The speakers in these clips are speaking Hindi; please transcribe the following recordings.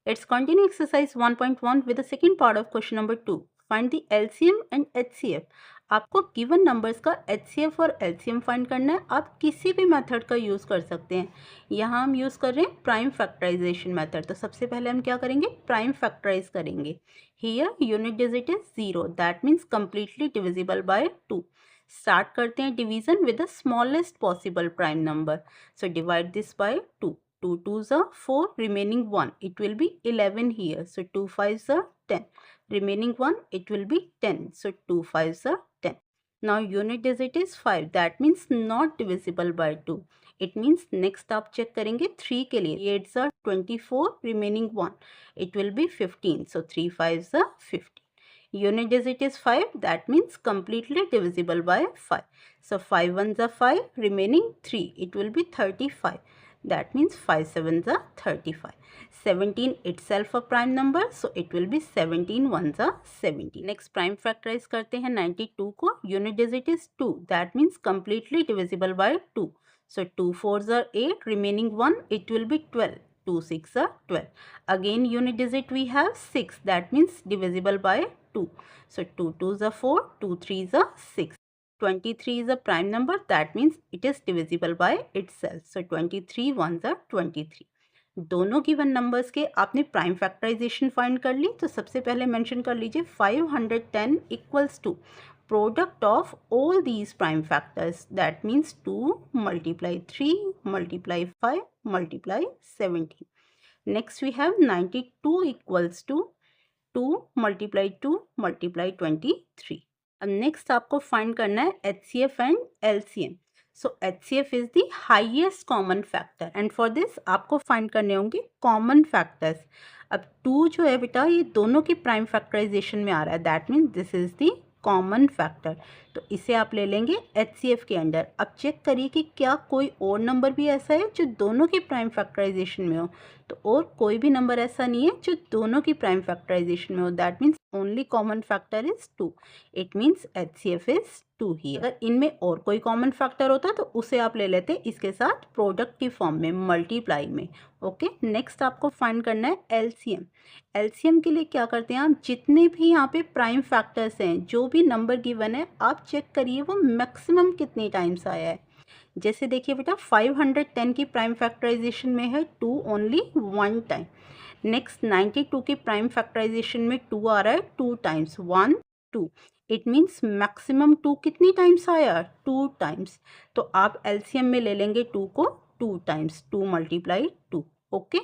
Let's continue exercise 1.1 with the second part of question number 2. Find the LCM and HCF. आपको गिवन नंबर्स का HCF और LCM फाइंड करना है. आप किसी भी मेथड का यूज़ कर सकते हैं. यहाँ हम यूज़ कर रहे हैं प्राइम फैक्टराइजेशन मेथड. तो सबसे पहले हम क्या करेंगे, प्राइम फैक्टराइज करेंगे. Here unit digit is 0, that means completely divisible by 2. Start करते हैं division with the smallest possible prime number. So divide this by 2. 2 2s are 4, remaining 1, it will be 11 here, so 2 5s are 10, remaining 1, it will be 10, so 2 5s are 10. Now unit digit is 5, that means not divisible by 2. It means next आप चेक करेंगे 3 के लिए, 8s are 24, remaining 1, it will be 15, so 3 5s are 15. Unit digit is 5, that means completely divisible by 5. So 5 1s are 5, remaining 3, it will be 35. That means 5 7s are 35. 17 itself a prime number, so it will be 17 1s are 17. Next prime factorize करते हैं 92 को. Unit digit is 2, that means completely divisible by 2. So 2 4s are 8, remaining 1, it will be 12. 2 6 are 12. Again unit digit we have 6, that means divisible by 2. So 2 2s are 4, 2 3s are 6. 23 is a prime number, that means it is divisible by itself. So 23 ones are 23. दोनों गिवन नंबर्स के आपने प्राइम फैक्टराइजेशन फाइंड कर ली. तो सबसे पहले मेंशन कर लीजिए 510 equals to product of all these prime factors, that means 2 multiply 3 multiply 5 multiply 17. Next we have 92 equals to 2 multiply 2 multiply 23. अब नेक्स्ट आपको फाइंड करना है HCF and LCM. So HCF is the highest common factor and for this आपको फाइंड करने होंगे कॉमन फैक्टर्स. अब 2 जो है बेटा ये दोनों की प्राइम फैक्टराइजेशन में आ रहा है, that means this is the common factor. तो इसे आप ले लेंगे HCF के अंडर. अब चेक करिए कि क्या कोई और नंबर भी ऐसा है जो दोनों की प्राइम फैक्टराइजेशन में हो. तो और कोई भी नंबर ऐसा नहीं है जो दोनों की प्राइम फैक्टराइजेशन में हो, that means only common factor is 2. It means HCF is 2 ही. अगर इनमें और कोई कॉमन फैक्टर होता तो उसे आप ले लेते इसके साथ प्रोडक्ट की फॉर्म में, मल्टीप्लाई में. ओके, नेक्स्ट आपको फाइंड करना है LCM. LCM के लिए क्या करते हैं आप, जितने भी यहाँ पे प्राइम फैक्टर्स हैं, जो भी नंबर गिवन है, आप चेक करिए वो मैक्सिमम कितनी टाइम्स आया है. जैसे देखिए बेटा 510 की प्राइम फैक्टराइजेशन में है 2 ओनली 1 टाइम. नेक्स्ट 92 की प्राइम फैक्टराइजेशन में 2 आ रहा है 2 टाइम्स, 1 2. इट मीन्स मैक्सिमम 2 कितनी टाइम्स आया, 2 टाइम्स. तो आप LCM में ले लेंगे 2 को 2 टाइम्स, 2 multiply 2. ओके,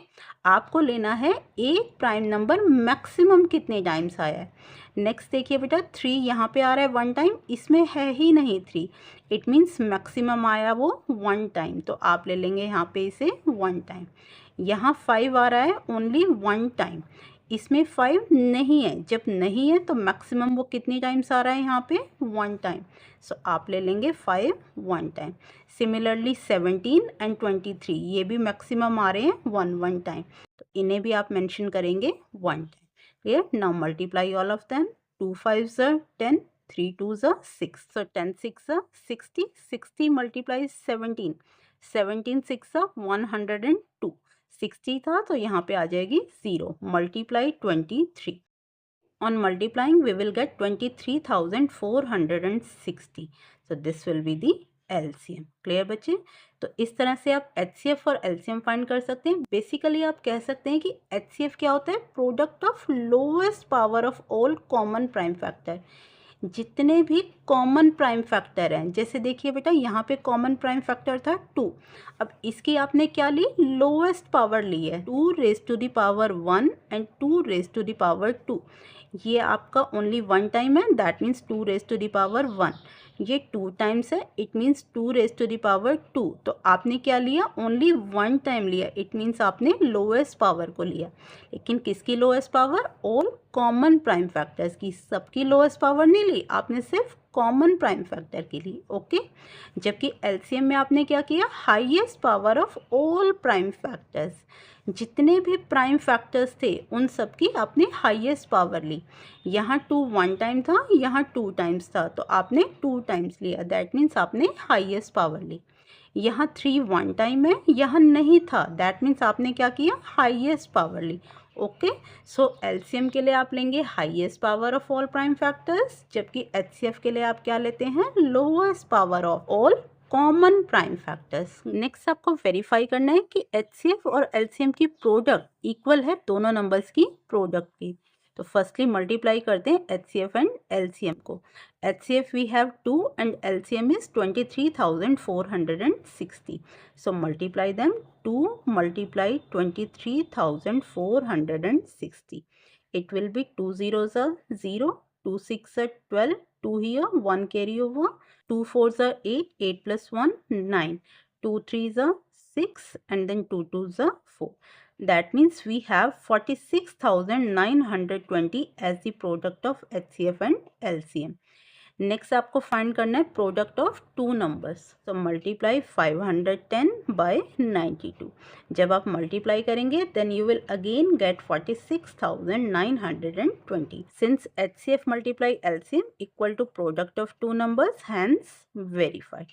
आपको लेना है एक प्राइम नंबर मैक्सिमम कितने टाइम्स आया है. नेक्स्ट देखिए बेटा 3 यहाँ पे आ रहा है 1 टाइम, इसमें है ही नहीं 3. इट मीन्स मैक्सिमम आया वो 1 टाइम, तो आप ले लेंगे यहाँ पे इसे 1 टाइम. यहाँ 5 आ रहा है ओनली 1 टाइम, इसमें 5 नहीं है. जब नहीं है तो मैक्सिमम वो कितनी टाइम्स आ रहा है यहाँ पे 1 टाइम. सो आप ले लेंगे 5 1 टाइम. सिमिलरली 17 एंड 23 ये भी मैक्सिमम आ रहे हैं 1 1 टाइम, तो इन्हें भी आप मेंशन करेंगे 1 time. Clear. Now multiply all of them. 2 5s are 10, 3 2s are 6, so 10 6 are 60. 60 multiplies 17, 17 6 are 102. 60 था तो यहाँ पे आ जाएगी 0. Multiply 23. On multiplying we will get 23,460. So this will be the LCM. Clear बच्चे. तो इस तरह से आप HCF और LCM फाइंड कर सकते हैं. बेसिकली आप कह सकते हैं कि HCF क्या होता है, product of lowest power of all common prime factor. जितने भी कॉमन प्राइम फैक्टर हैं, जैसे देखिए बेटा यहाँ पे कॉमन प्राइम फैक्टर था 2. अब इसकी आपने क्या ली, लोएस्ट पावर ली है, 2 raised to the power 1 and 2 raised to the power 2. ये आपका ओनली 1 टाइम है, that means 2 raised to the power 1. ये 2 टाइम्स है, it means 2 raised to the power 2. तो आपने क्या लिया, ओनली 1 टाइम लिया, इट मीन्स आपने लोएस्ट पावर को लिया. लेकिन किसकी lowest power, all common prime factors की. सबकी लोएस्ट पावर नहीं ली आपने, सिर्फ कॉमन प्राइम फैक्टर के लिए. ओके, जबकि LCM में आपने क्या किया, highest power of all prime factors. जितने भी प्राइम फैक्टर्स थे उन सब की आपने हाईएस्ट पावर ली. यहाँ 2 1 टाइम था, यहाँ 2 टाइम्स था, तो आपने 2 टाइम्स लिया, दैट मीन्स आपने हाईएस्ट पावर ली. यहाँ 3 1 टाइम है, यहाँ नहीं था, दैट मीन्स आपने क्या किया, हाईएस्ट पावर ली. ओके, सो एलसीएम के लिए आप लेंगे highest power of all prime factors, जबकि एचसीएफ के लिए आप क्या लेते हैं, lowest power of all common prime factors. Next आपको वेरीफाई करना है कि एचसीएफ और एलसीएम की प्रोडक्ट इक्वल है दोनों नंबर्स की प्रोडक्ट की। तो फर्स्टली मल्टीप्लाई करते हैं एचसीएफ एंड एलसीएम को। HCF we have 2 and LCM is 23,460. So multiply them. 2 multiply 23,460. It will be 2 zeros are 0, 2 6 are 12, 2 here, 1 carry over, 2 4s are 8, 8 plus 1, 9, 2 3s are 6, and then 2 2s are 4. That means we have 46,920 as the product of HCF and LCM. Next आपको फाइंड करना है प्रोडक्ट ऑफ टू नंबर्स। तो मल्टीप्लाई 510 बाय 92। जब आप मल्टीप्लाई करेंगे then you will again get 46,920। Since HCF multiply LCM equal to product of two numbers, hence verified.